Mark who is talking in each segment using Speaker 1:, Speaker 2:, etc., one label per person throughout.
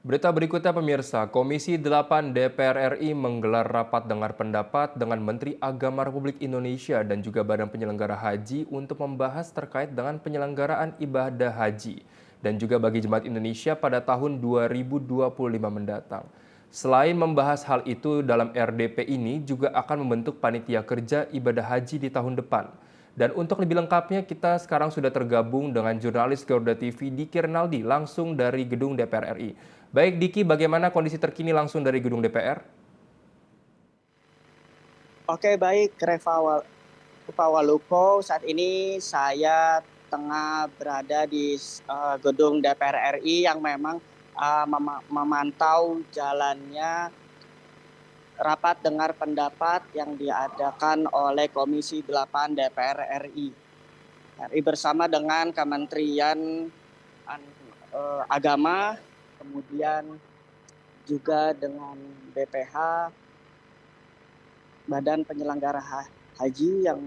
Speaker 1: Berita berikutnya pemirsa, Komisi 8 DPR RI menggelar rapat dengar pendapat dengan Menteri Agama Republik Indonesia dan juga Badan Penyelenggara Haji untuk membahas terkait dengan penyelenggaraan ibadah haji dan juga bagi jemaat Indonesia pada tahun 2025 mendatang. Selain membahas hal itu dalam RDP ini juga akan membentuk panitia kerja ibadah haji di tahun depan. Dan untuk lebih lengkapnya kita sekarang sudah tergabung dengan jurnalis Garuda TV Diki Renaldi langsung dari gedung DPR RI. Baik Diki, bagaimana kondisi terkini langsung dari gedung DPR?
Speaker 2: Oke, baik, Waluko. Saat ini saya tengah berada di gedung DPR RI yang memang memantau jalannya rapat dengar pendapat yang diadakan oleh Komisi 8 DPR RI. RI bersama dengan Kementerian Agama, kemudian juga dengan BPH, Badan Penyelenggara Haji yang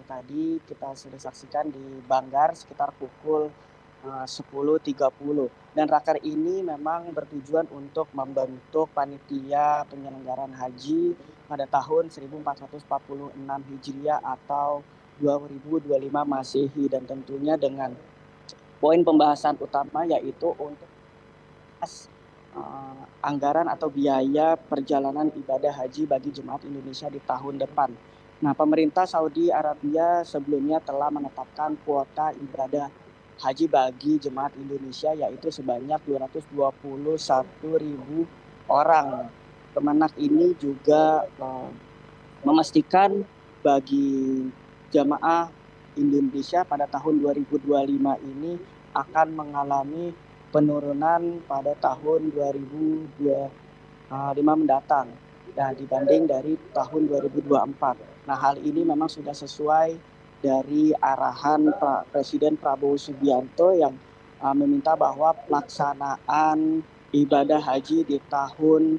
Speaker 2: tadi kita sudah saksikan di Banggar sekitar pukul 10.30. Dan raker ini memang bertujuan untuk membentuk panitia penyelenggaraan haji pada tahun 1446 Hijriah atau 2025 Masehi, dan tentunya dengan poin pembahasan utama yaitu untuk anggaran atau biaya perjalanan ibadah haji bagi jemaat Indonesia di tahun depan. Nah, pemerintah Saudi Arabia sebelumnya telah menetapkan kuota ibadah haji bagi jemaat Indonesia yaitu sebanyak 221.000 orang. Kemenak ini juga memastikan bagi jemaah Indonesia pada tahun 2025 ini akan mengalami penurunan pada tahun 2025 mendatang dibanding dari tahun 2024. Nah, hal ini memang sudah sesuai dari arahan Presiden Prabowo Subianto yang meminta bahwa pelaksanaan ibadah haji di tahun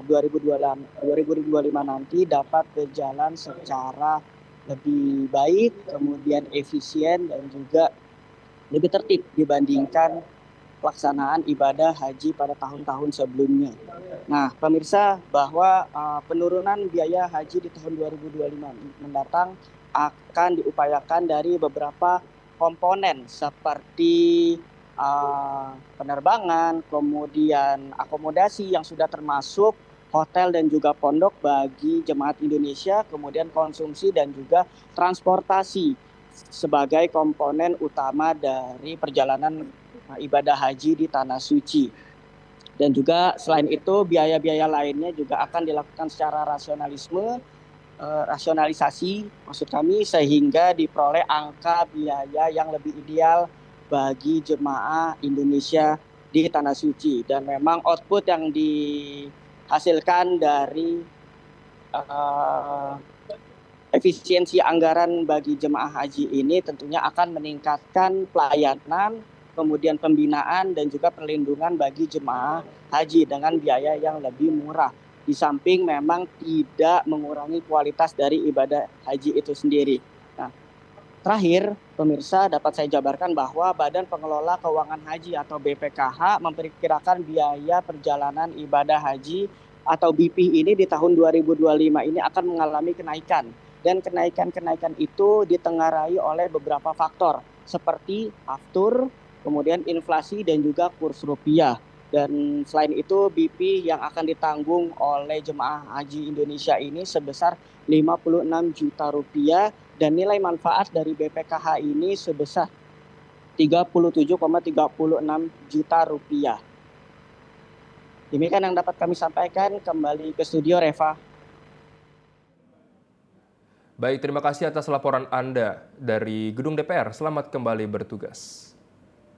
Speaker 2: 2025 nanti dapat berjalan secara lebih baik, kemudian efisien dan juga lebih tertib dibandingkan pelaksanaan ibadah haji pada tahun-tahun sebelumnya. Nah, pemirsa, bahwa penurunan biaya haji di tahun 2025 mendatang akan diupayakan dari beberapa komponen seperti penerbangan, kemudian akomodasi yang sudah termasuk hotel dan juga pondok bagi jemaat Indonesia, kemudian konsumsi dan juga transportasi sebagai komponen utama dari perjalanan ibadah haji di Tanah Suci. Dan juga selain itu biaya-biaya lainnya juga akan dilakukan secara rasionalisasi maksud kami, sehingga diperoleh angka biaya yang lebih ideal bagi jemaah Indonesia di Tanah Suci. Dan memang output yang dihasilkan dari efisiensi anggaran bagi jemaah haji ini tentunya akan meningkatkan pelayanan, kemudian pembinaan dan juga perlindungan bagi jemaah haji dengan biaya yang lebih murah. Di samping memang tidak mengurangi kualitas dari ibadah haji itu sendiri. Nah, terakhir, pemirsa, dapat saya jabarkan bahwa Badan Pengelola Keuangan Haji atau BPKH memperkirakan biaya perjalanan ibadah haji atau BP ini di tahun 2025 ini akan mengalami kenaikan. Dan kenaikan-kenaikan itu ditengarai oleh beberapa faktor seperti aftur, kemudian inflasi dan juga kurs rupiah. Dan selain itu BP yang akan ditanggung oleh jemaah haji Indonesia ini sebesar 56 juta rupiah dan nilai manfaat dari BPKH ini sebesar 37,36 juta rupiah. Demikian yang dapat kami sampaikan. Kembali ke studio, Reva.
Speaker 1: Baik, terima kasih atas laporan Anda dari gedung DPR. Selamat kembali bertugas.